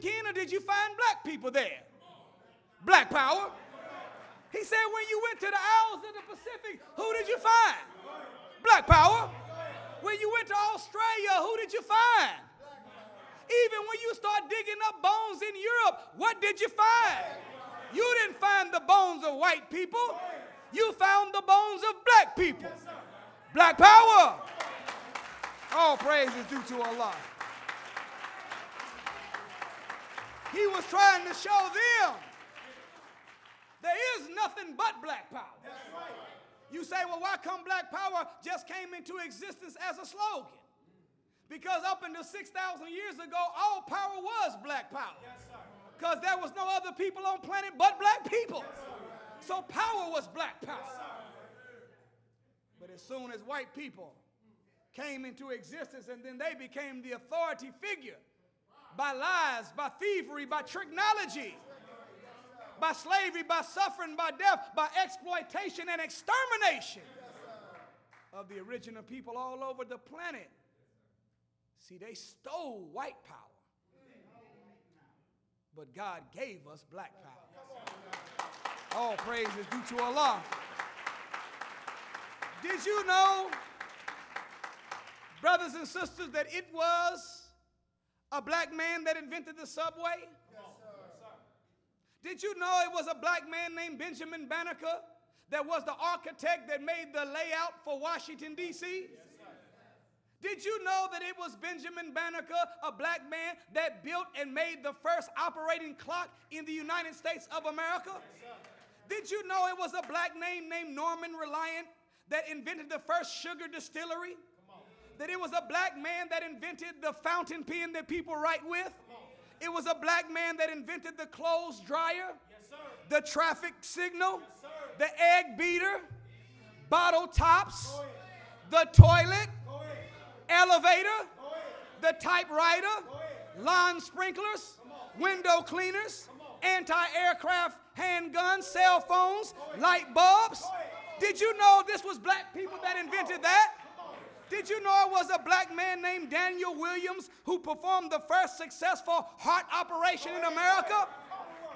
Ken, or did you find black people there? Black power. He said, when you went to the Isles of the Pacific, who did you find? Black power. When you went to Australia, who did you find? Even when you start digging up bones in Europe, what did you find? You didn't find the bones of white people. You found the bones of black people. Black power. All praise is due to Allah. He was trying to show them there is nothing but black power. You say, well, why come black power just came into existence as a slogan? Because up until 6,000 years ago, all power was black power. Because there was no other people on planet but black people. So power was black power. But as soon as white people came into existence and then they became the authority figure by lies, by thievery, by technology, by slavery, by suffering, by death, by exploitation and extermination of the original people all over the planet. See, they stole white power. But God gave us black power. All praise is due to Allah. Did you know, brothers and sisters, that it was a black man that invented the subway? Yes, sir. Did you know it was a black man named Benjamin Banneker that was the architect that made the layout for Washington, D.C.? Yes, did you know that it was Benjamin Banneker, a black man, that built and made the first operating clock in the United States of America? Yes, did you know it was a black name named Norman Reliant that invented the first sugar distillery? That it was a black man that invented the fountain pen that people write with? It was a black man that invented the clothes dryer, yes, the traffic signal, yes, the egg beater, bottle tops, the toilet, elevator, the typewriter, lawn sprinklers, window cleaners, anti-aircraft handguns, cell phones, light bulbs. Did you know this was black people that invented that? Did you know it was a black man named Daniel Williams who performed the first successful heart operation in America?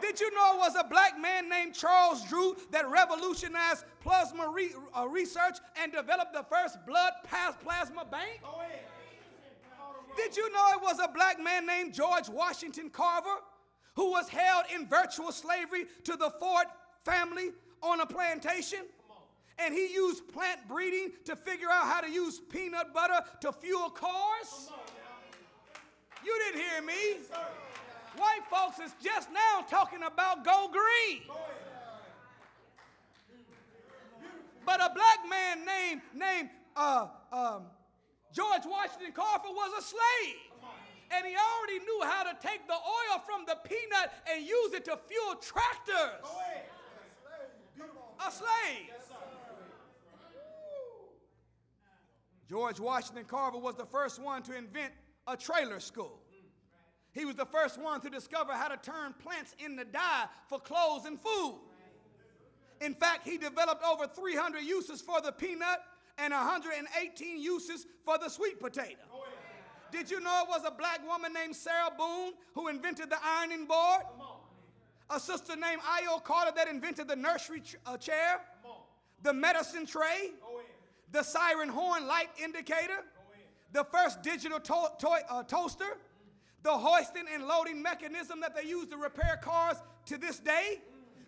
Did you know it was a black man named Charles Drew that revolutionized plasma research and developed the first blood plasma bank? Did you know it was a black man named George Washington Carver who was held in virtual slavery to the Ford family on a plantation? And he used plant breeding to figure out how to use peanut butter to fuel cars? You didn't hear me. White folks is just now talking about go green. But a black man named George Washington Carver was a slave. And he already knew how to take the oil from the peanut and use it to fuel tractors. A slave. George Washington Carver was the first one to invent a trailer school. He was the first one to discover how to turn plants into dye for clothes and food. In fact, he developed over 300 uses for the peanut and 118 uses for the sweet potato. Did you know it was a black woman named Sarah Boone who invented the ironing board? A sister named Io Carter that invented the nursery chair, the medicine tray, the siren horn light indicator, the first digital toaster, the hoisting and loading mechanism that they use to repair cars to this day,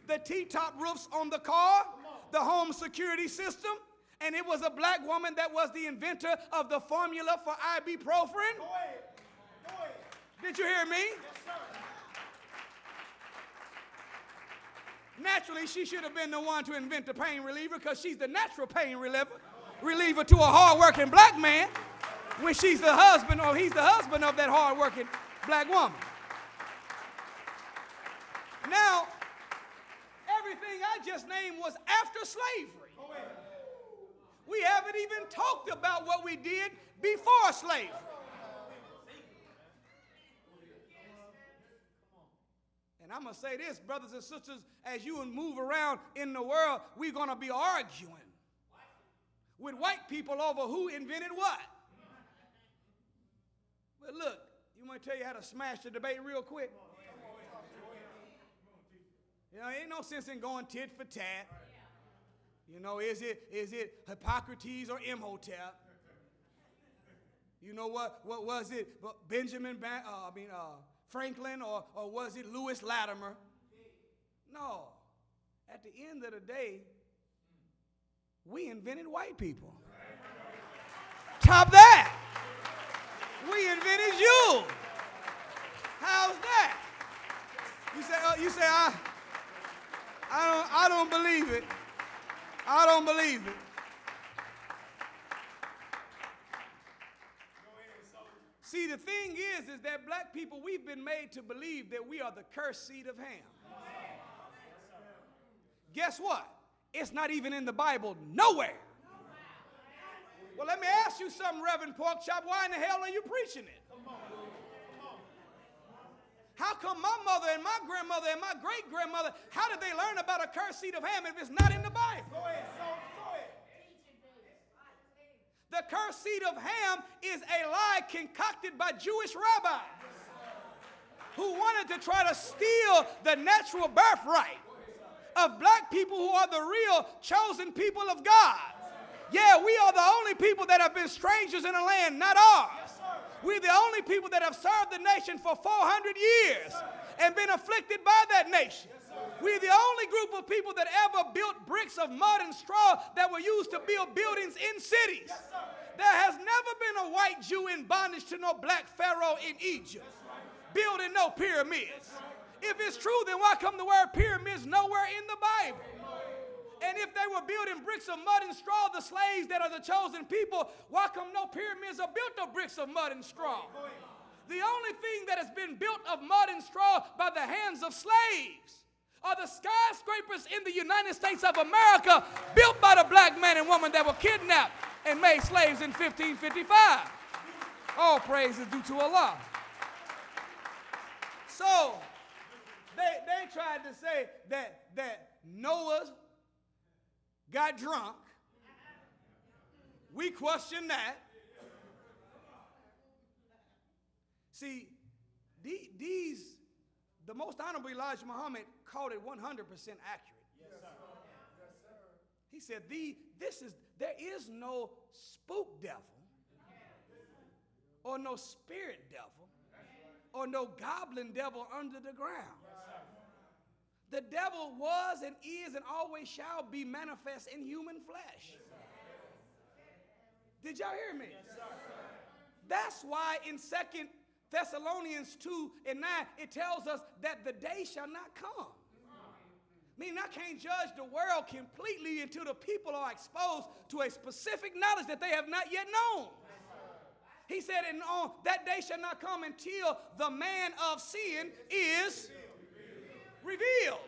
the T-top roofs on the car, the home security system, and it was a black woman that was the inventor of the formula for ibuprofen. Did you hear me? Naturally, she should have been the one to invent the pain reliever because she's the natural pain reliever to a hard-working black man when she's the husband or he's the husband of that hard-working black woman. Now, everything I just named was after slavery. We haven't even talked about what we did before slavery. And I'm going to say this, brothers and sisters, as you move around in the world, we're going to be arguing with white people over who invented what. But look, you me tell you how to smash the debate real quick. You know, ain't no sense in going tit for tat. You know, is it Hippocrates or Imhotep? You know what was it? Franklin or was it Lewis Latimer? No. At the end of the day, we invented white people. Top that. We invented you. How's that? You say I don't believe it. I don't believe it. See, the thing is that black people, we've been made to believe that we are the cursed seed of Ham. Guess what? It's not even in the Bible nowhere. Well, let me ask you something, Reverend Porkchop. Why in the hell are you preaching it? How come my mother and my grandmother and my great-grandmother, how did they learn about a cursed seed of Ham if it's not in the Bible? Go ahead. The cursed seed of Ham is a lie concocted by Jewish rabbis who wanted to try to steal the natural birthright of black people who are the real chosen people of God. Yeah, we are the only people that have been strangers in the land, not ours. We're the only people that have served the nation for 400 years and been afflicted by that nation. We're the only group of people that ever built bricks of mud and straw that were used to build buildings in cities. There has never been a white Jew in bondage to no black pharaoh in Egypt, building no pyramids. If it's true, then why come the word pyramids nowhere in the Bible? And if they were building bricks of mud and straw, the slaves that are the chosen people, why come no pyramids are built of bricks of mud and straw? The only thing that has been built of mud and straw by the hands of slaves are the skyscrapers in the United States of America built by the black man and woman that were kidnapped and made slaves in 1555. All praise is due to Allah. So they tried to say that Noah got drunk. We question that. See, the most honorable Elijah Muhammad called it 100% accurate. Yes, sir. He said, there is no spook devil or no spirit devil or no goblin devil under the ground. The devil was and is and always shall be manifest in human flesh. Did y'all hear me? That's why in 2 Thessalonians 2:9, it tells us that the day shall not come. Meaning I can't judge the world completely until the people are exposed to a specific knowledge that they have not yet known. He said, and on that day shall not come until the man of sin is revealed.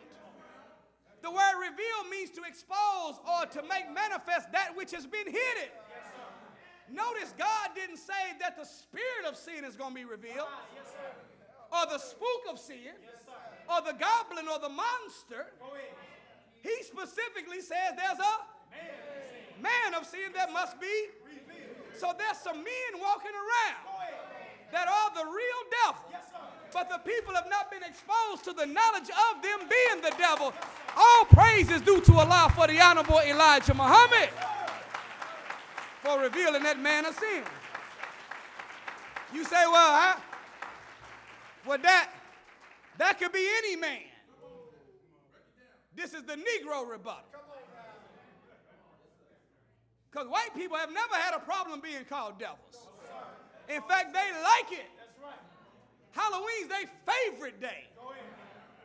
The word reveal means to expose or to make manifest that which has been hidden. Notice God didn't say that the spirit of sin is going to be revealed, or the spook of sin, or the goblin or the monster. He specifically says there's a man of sin that must be revealed. So there's some men walking around that are the real devil. But the people have not been exposed to the knowledge of them being the devil. All praise is due to Allah for the honorable Elijah Muhammad for revealing that man of sin. You say, well, that could be any man. This is the Negro rebuttal. Because white people have never had a problem being called devils. In fact, they like it. Halloween's their favorite day.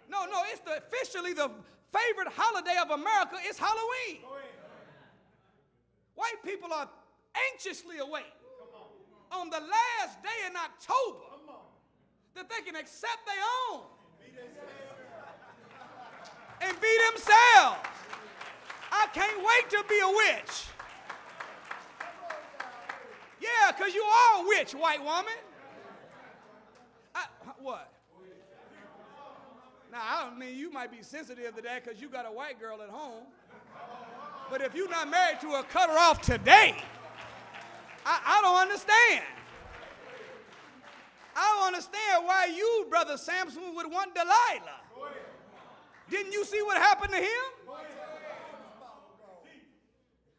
No, it's officially the favorite holiday of America. It's Halloween. White people are anxiously await on the last day in October that they can accept their own and be themselves. I can't wait to be a witch. Yeah, because you are a witch, white woman. What? Now, I don't mean you might be sensitive to that because you got a white girl at home. But if you're not married to her, cut her off today. I don't understand. I don't understand why you, Brother Samson, would want Delilah. Didn't you see what happened to him?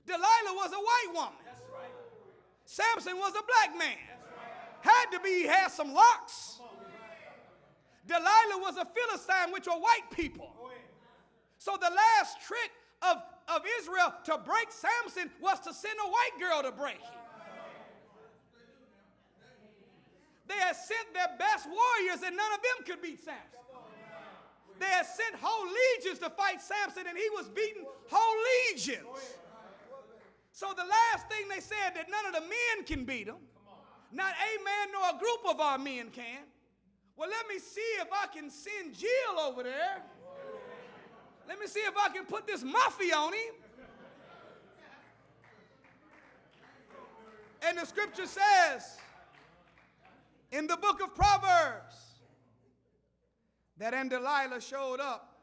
Delilah was a white woman. Samson was a black man. Had to be, he had some locks. Delilah was a Philistine, which were white people. So the last trick of Israel to break Samson was to send a white girl to break him. They had sent their best warriors and none of them could beat Samson. They had sent whole legions to fight Samson and he was beating whole legions. So the last thing they said, that none of the men can beat him. Not a man nor a group of our men can. Well, let me see if I can send Jill over there. Let me see if I can put this muffy on him. And the scripture says in the book of Proverbs that and Delilah showed up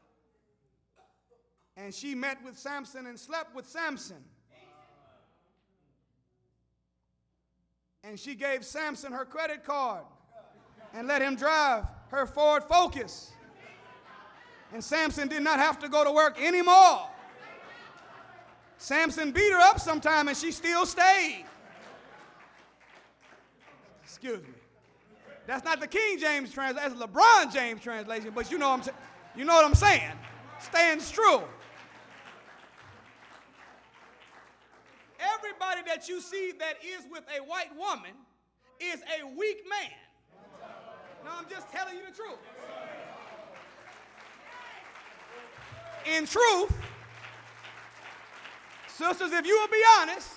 and she met with Samson and slept with Samson. And she gave Samson her credit card and let him drive her Ford Focus. And Samson did not have to go to work anymore. Samson beat her up sometime and she still stayed. Excuse me. That's not the King James translation, that's LeBron James translation, but you know what I'm saying. Stands true. Everybody that you see that is with a white woman is a weak man. No, I'm just telling you the truth. In truth, sisters, if you will be honest,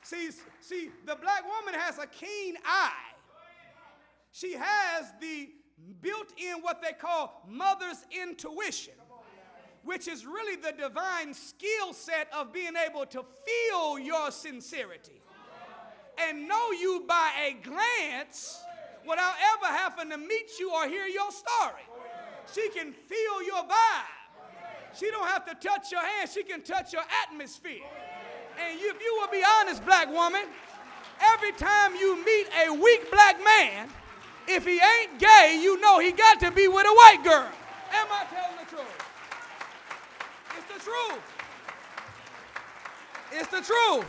see, the black woman has a keen eye. She has the built-in what they call mother's intuition, which is really the divine skill set of being able to feel your sincerity and know you by a glance without ever having to meet you or hear your story. She can feel your vibe. She don't have to touch your hand. She can touch your atmosphere. And if you will be honest, black woman, every time you meet a weak black man, if he ain't gay, you know he got to be with a white girl. Am I telling the truth? It's the truth. It's the truth.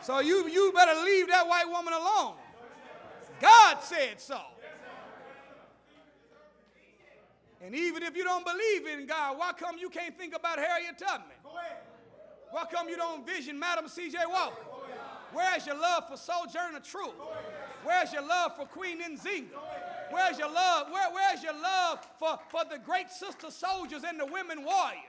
So you better leave that white woman alone. God said so. And even if you don't believe in God, why come you can't think about Harriet Tubman? Why come you don't vision Madam C.J. Walker? Where's your love for Sojourner Truth? Where's your love for Queen Nzinga? Where's your love? Where's your love for the great sister soldiers and the women warriors?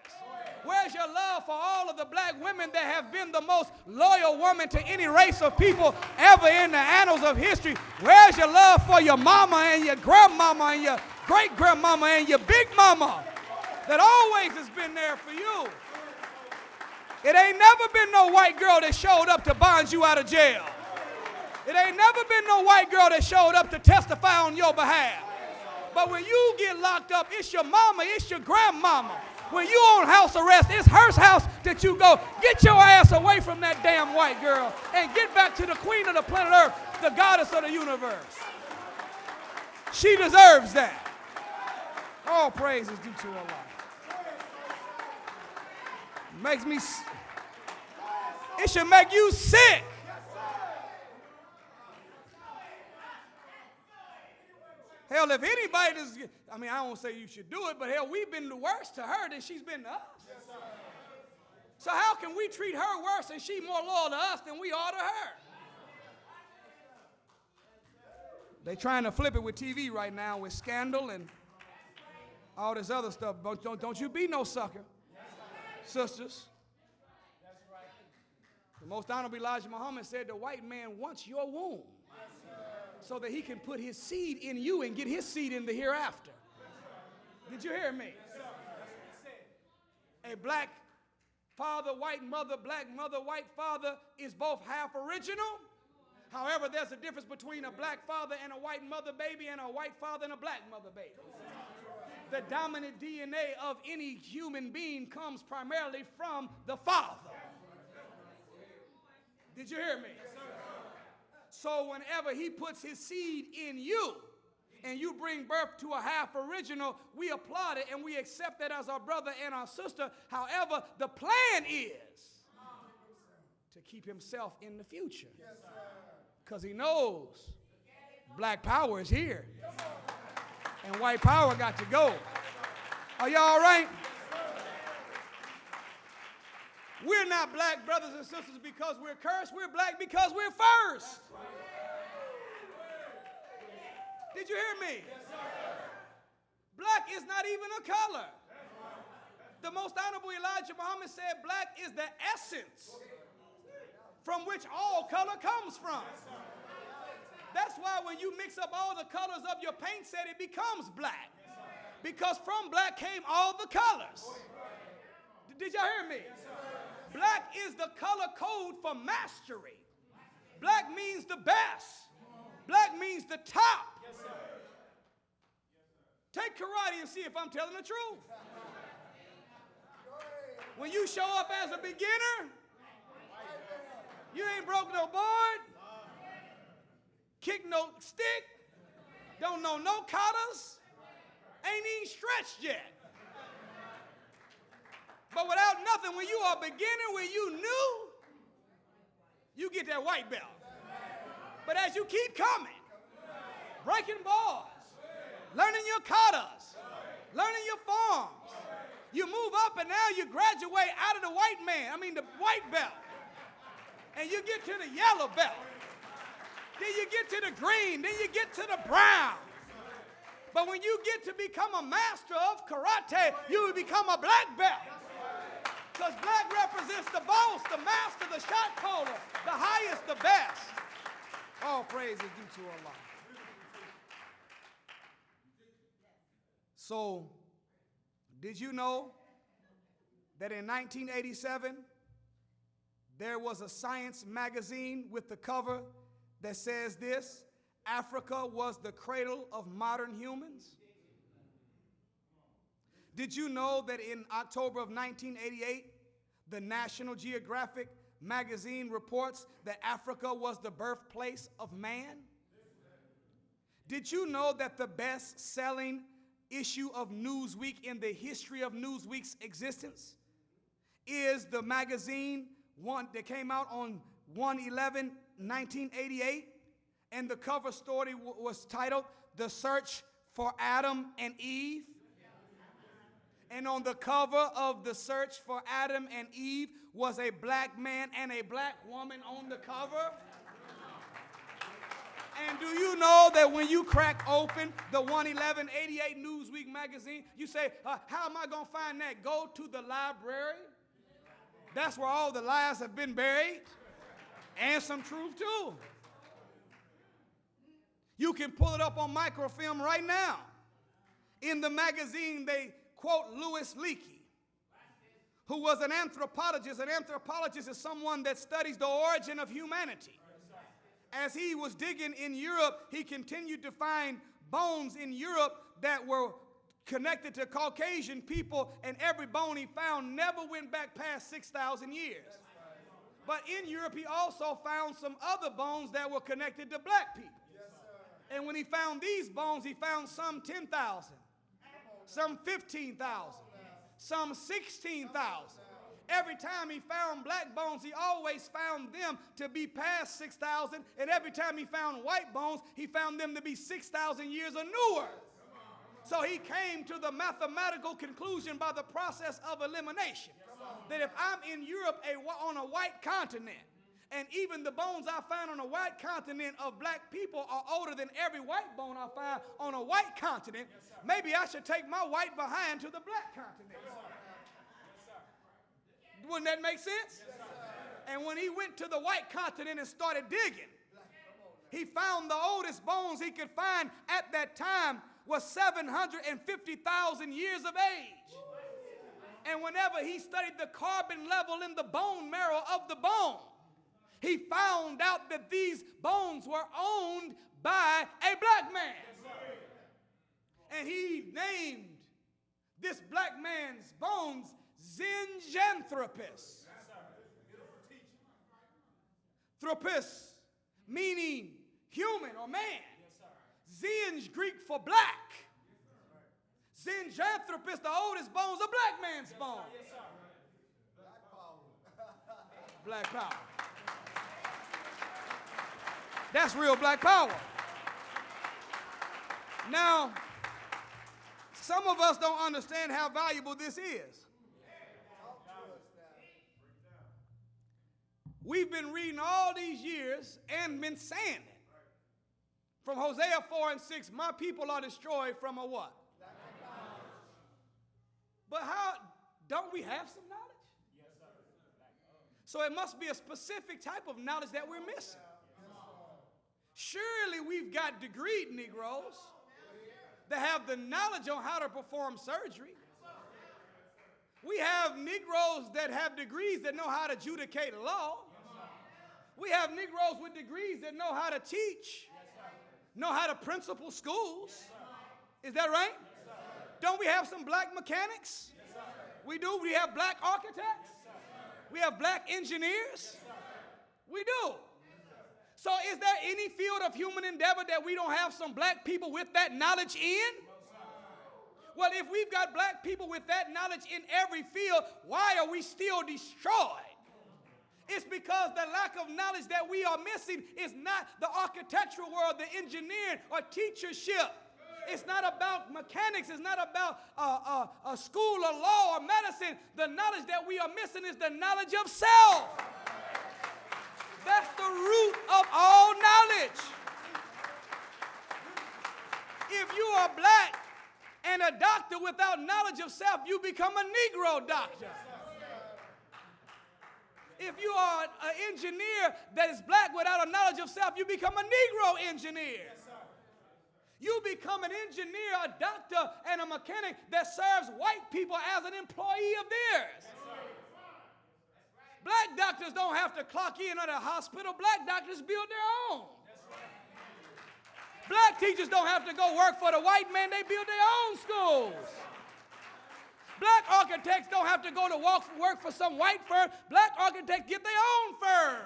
Where's your love for all of the black women that have been the most loyal woman to any race of people ever in the annals of history? Where's your love for your mama and your grandmama and your great-grandmama and your big mama that always has been there for you? It ain't never been no white girl that showed up to bond you out of jail. It ain't never been no white girl that showed up to testify on your behalf. But when you get locked up, it's your mama, it's your grandmama. When you on house arrest, it's her house that you go. Get your ass away from that damn white girl and get back to the queen of the planet Earth, the goddess of the universe. She deserves that. All praise is due to Allah. Makes me, it should make you sick. Hell, if anybody does, I mean, I don't say you should do it, but hell, we've been the worst to her than she's been to us. So how can we treat her worse and she more loyal to us than we are to her? They trying to flip it with TV right now with Scandal and all this other stuff. Don't you be no sucker, sisters. The most honorable Elijah Muhammad said the white man wants your womb so that he can put his seed in you and get his seed in the hereafter. Did you hear me? A black father, white mother, black mother, white father is both half original. However, there's a difference between a black father and a white mother baby and a white father and a black mother baby. The dominant DNA of any human being comes primarily from the father. Did you hear me? So whenever he puts his seed in you and you bring birth to a half original, we applaud it and we accept it as our brother and our sister. However, the plan is to keep himself in the future. Because he knows black power is here and white power got to go. Are y'all all right? We're not black brothers and sisters because we're cursed. We're black because we're first. Did you hear me? Black is not even a color. The most honorable Elijah Muhammad said black is the essence from which all color comes from. That's why when you mix up all the colors of your paint set, it becomes black. Because from black came all the colors. Did y'all hear me? Black is the color code for mastery. Black means the best. Black means the top. Take karate and see if I'm telling the truth. When you show up as a beginner, you ain't broke no board, kick no stick, don't know no katas, ain't even stretched yet. But without nothing, when you are a beginner, when you new, you get that white belt. But as you keep coming, breaking bars, learning your katas, learning your forms, you move up and now you graduate out of the white belt. And you get to the yellow belt. Then you get to the green, then you get to the brown. But when you get to become a master of karate, you will become a black belt. Because black represents the boss, the master, the shot caller, the highest, the best. All praise is due to Allah. So, did you know that in 1987, there was a science magazine with the cover that says this: Africa was the cradle of modern humans? Did you know that in October of 1988, the National Geographic magazine reports that Africa was the birthplace of man? Did you know that the best-selling issue of Newsweek in the history of Newsweek's existence is the magazine one that came out on 1/11/1988, and the cover story was titled "The Search for Adam and Eve"? And on the cover of "The Search for Adam and Eve" was a black man and a black woman on the cover. And do you know that when you crack open the 1/11/88 Newsweek magazine, you say, how am I going to find that? Go to the library. That's where all the lies have been buried, and some truth too. You can pull it up on microfilm right now. In the magazine, they quote Louis Leakey, who was an anthropologist. An anthropologist is someone that studies the origin of humanity. As he was digging in Europe, he continued to find bones in Europe that were connected to Caucasian people, and every bone he found never went back past 6,000 years. But in Europe, he also found some other bones that were connected to black people. And when he found these bones, he found some 10,000, some 15,000, some 16,000. Every time he found black bones, he always found them to be past 6,000. And every time he found white bones, he found them to be 6,000 years or newer. So he came to the mathematical conclusion by the process of elimination that if I'm in Europe on a white continent, and even the bones I find on a white continent of black people are older than every white bone I find on a white continent, maybe I should take my white behind to the black continent. Wouldn't that make sense? And when he went to the white continent and started digging, he found the oldest bones he could find at that time was 750,000 years of age. And whenever he studied the carbon level in the bone marrow of the bone, he found out that these bones were owned by a black man. And he named this black man's bones Zinjanthropus. Anthropos, meaning human or man. Zinj, Greek for black. Zinjanthropus, the oldest bones, a black man's bone. Black power. That's real black power. Now, some of us don't understand how valuable this is. We've been reading all these years and been saying it. From Hosea 4 and 6, my people are destroyed from a what? But how, don't we have some knowledge? So it must be a specific type of knowledge that we're missing. Surely we've got degreed Negroes that have the knowledge on how to perform surgery. We have Negroes that have degrees that know how to adjudicate law. We have Negroes with degrees that know how to teach, know how to principal schools. Is that right? Don't we have some black mechanics? We do. We have black architects. We have black engineers. We do. So is there any field of human endeavor that we don't have some black people with that knowledge in? Well, if we've got black people with that knowledge in every field, why are we still destroyed? It's because the lack of knowledge that we are missing is not the architectural world, the engineering, or teachership. It's not about mechanics. It's not about a school of law or medicine. The knowledge that we are missing is the knowledge of self. That's the root of all knowledge. If you are black and a doctor without knowledge of self, you become a Negro doctor. If you are an engineer that is black without a knowledge of self, you become a Negro engineer. You become an engineer, a doctor, and a mechanic that serves white people as an employee of theirs. Black doctors don't have to clock in at a hospital. Black doctors build their own. Black teachers don't have to go work for the white man. They build their own schools. Black architects don't have to go to work for some white firm. Black architects get their own firm.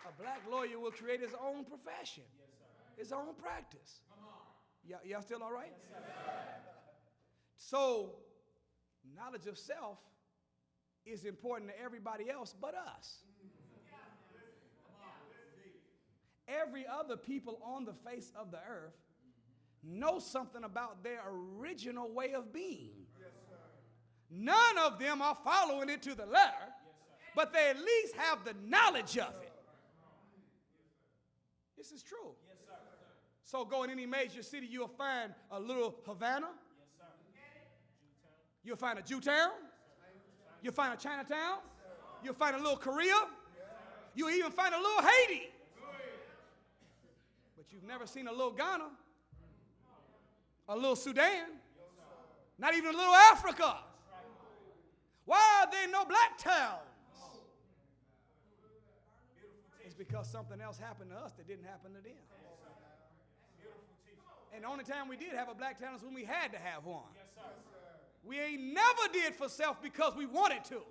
A black lawyer will create his own profession, his own practice. Y'all still all right? So, knowledge of self is important to everybody else but us. Every other people on the face of the earth know something about their original way of being. None of them are following it to the letter, but they at least have the knowledge of it. This is true. So go in any major city, you'll find a little Havana. You'll find a Jewtown. You'll find a Chinatown. You'll find a little Korea. You'll even find a little Haiti. But you've never seen a little Ghana, a little Sudan, not even a little Africa. Why are there no black towns? It's because something else happened to us that didn't happen to them. And the only time we did have a black town is when we had to have one. We ain't never did for self because we wanted to.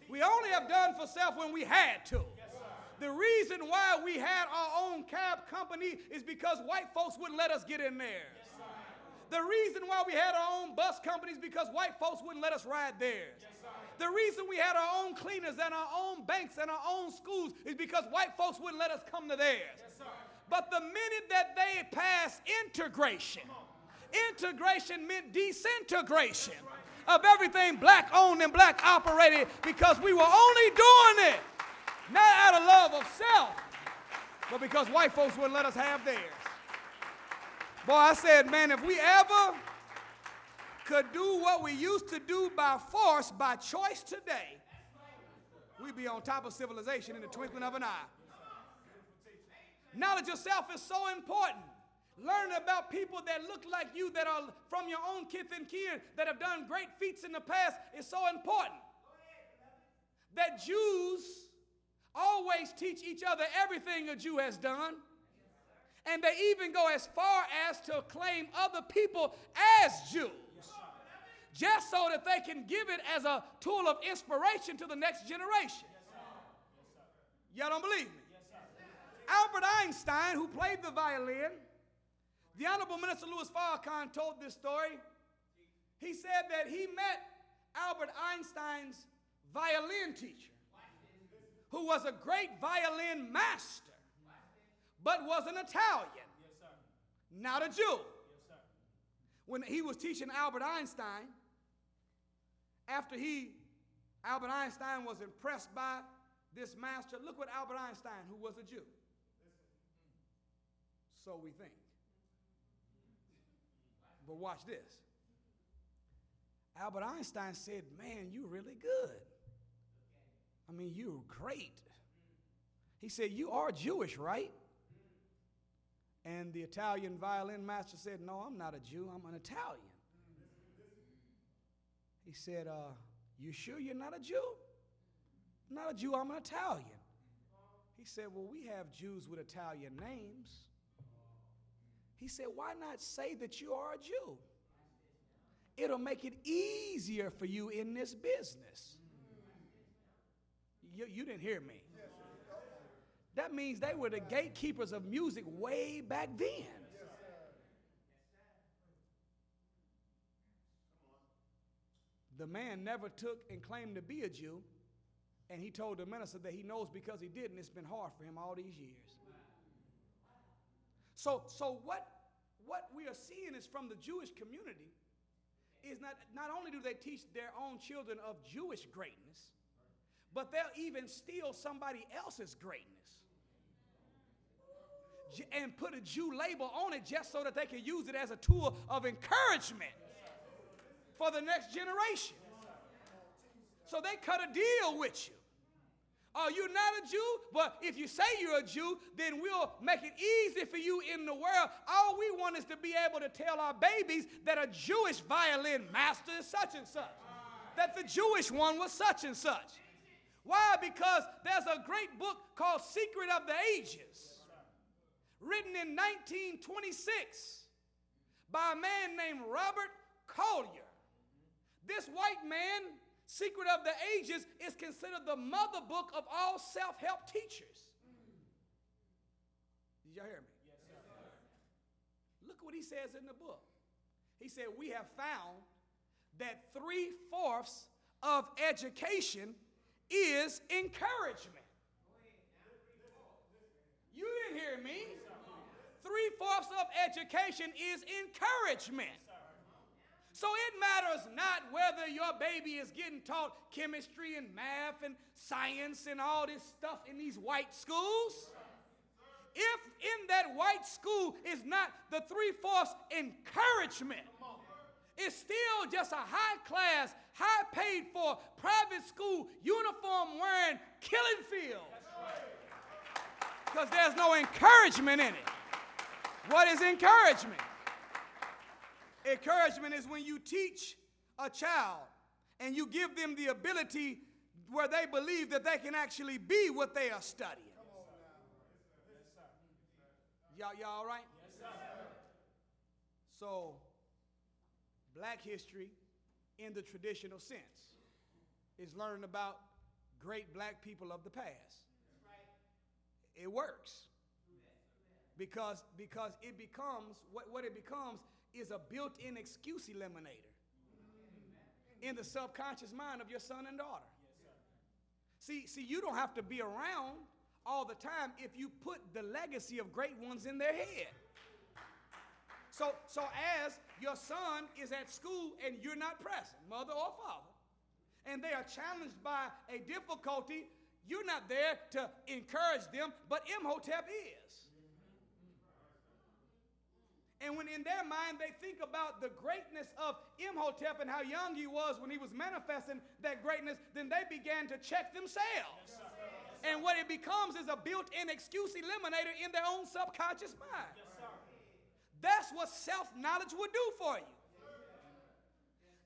We only have done for self when we had to. The reason why we had our own cab company is because white folks wouldn't let us get in there. The reason why we had our own bus companies is because white folks wouldn't let us ride theirs. The reason we had our own cleaners and our own banks and our own schools is because white folks wouldn't let us come to theirs. But the minute that they passed integration meant disintegration of everything black owned and black operated, because we were only doing it not out of love of self, but because white folks wouldn't let us have theirs. Boy, I said, man, if we ever could do what we used to do by force, by choice today, we'd be on top of civilization in the twinkling of an eye. Knowledge of self is so important. Learning about people that look like you, that are from your own kith and kin, that have done great feats in the past, is so important. That Jews always teach each other everything a Jew has done. And they even go as far as to claim other people as Jews, just so that they can give it as a tool of inspiration to the next generation. Y'all don't believe me? Albert Einstein, who played the violin, the Honorable Minister Louis Farrakhan told this story. He said that he met Albert Einstein's violin teacher, who was a great violin master, but was an Italian, not a Jew. When he was teaching Albert Einstein, Albert Einstein was impressed by this master. Look what Albert Einstein, who was a Jew. So we think. But watch this. Albert Einstein said, man, you're really good. I mean, you're great. He said, you are Jewish, right? And the Italian violin master said, no, I'm not a Jew, I'm an Italian. He said, you sure you're not a Jew? I'm not a Jew, I'm an Italian. He said, well, we have Jews with Italian names. He said, why not say that you are a Jew? It'll make it easier for you in this business. You didn't hear me. That means they were the gatekeepers of music way back then. The man never took and claimed to be a Jew, and he told the minister that he knows because he did, and it's been hard for him all these years. So what we are seeing is from the Jewish community is not only do they teach their own children of Jewish greatness, but they'll even steal somebody else's greatness and put a Jew label on it just so that they can use it as a tool of encouragement for the next generation. So they cut a deal with you. Oh, you're not a Jew? But if you say you're a Jew, then we'll make it easy for you in the world. All we want is to be able to tell our babies that a Jewish violin master is such and such, that the Jewish one was such and such. Why? Because there's a great book called Secret of the Ages, written in 1926 by a man named Robert Collier. This white man, Secret of the Ages, is considered the mother book of all self-help teachers. Did y'all hear me? Yes, sir. Look what he says in the book. He said, we have found that 3/4 of education is encouragement. You didn't hear me. 3/4 of education is encouragement. So it matters not whether your baby is getting taught chemistry and math and science and all this stuff in these white schools. If in that white school is not the 3/4 encouragement, it's still just a high-class, high-paid-for, private school, uniform-wearing killing field. Because there's no encouragement in it. What is encouragement? Encouragement is when you teach a child and you give them the ability where they believe that they can actually be what they are studying. Y'all all right? Yes, sir. So, black history in the traditional sense is learning about great black people of the past. It works. Because it becomes, what it becomes is a built-in excuse eliminator in the subconscious mind of your son and daughter. See, you don't have to be around all the time if you put the legacy of great ones in their head. So as your son is at school and you're not present, mother or father, and they are challenged by a difficulty, you're not there to encourage them, but Imhotep is. And when in their mind they think about the greatness of Imhotep and how young he was when he was manifesting that greatness, then they began to check themselves. Yes, and what it becomes is a built-in excuse eliminator in their own subconscious mind. Yes, that's what self-knowledge will do for you.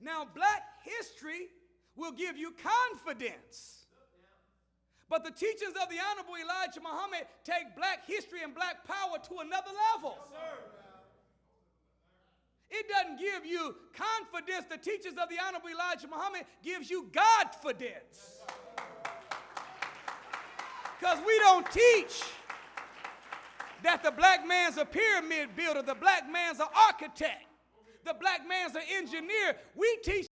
Now, black history will give you confidence. But the teachings of the Honorable Elijah Muhammad take black history and black power to another level. Yes, it doesn't give you confidence. The teachings of the Honorable Elijah Muhammad gives you Godfidence. Because we don't teach that the black man's a pyramid builder, the black man's an architect, the black man's an engineer. We teach